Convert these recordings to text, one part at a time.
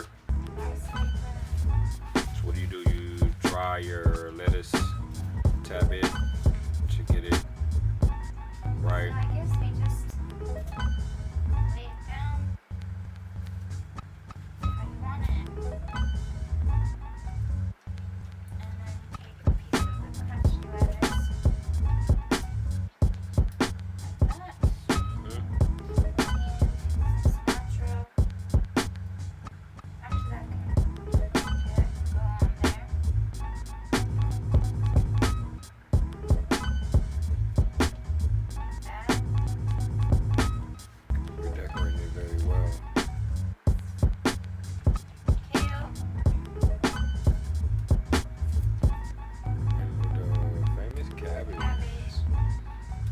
paper. So what do? You dry your lettuce, tap it to get it right. I guess we just lay it down how you want it. And then take a piece of the crunchy lettuce. Like that. And some cilantro. Actually, that can go on there. You're decorating it very well. Kale. And the famous cabbage. Cabbage.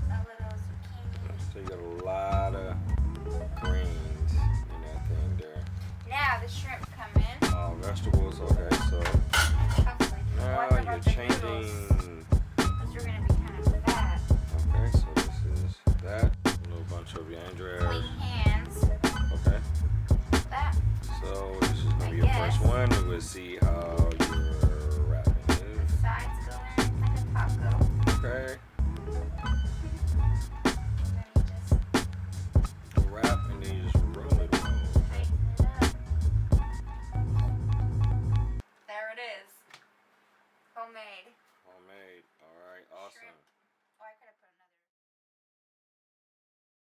A little zucchini. So you got a lot of greens in that thing there. Now the shrimp come in. Vegetables, okay, so Hopefully. now What you're about the changing. noodles? Because you're going to be kind of fat. Okay, so this is that. A little bunch of Clean yandras. hands. Okay, That. so this is going to be your first guess. one. We'll see how your wrapping The is. sides go in like a taco. Okay, And then you just wrap and then you just roll it. tighten it up. There it is. Homemade. Homemade. All right, awesome. Shrimp.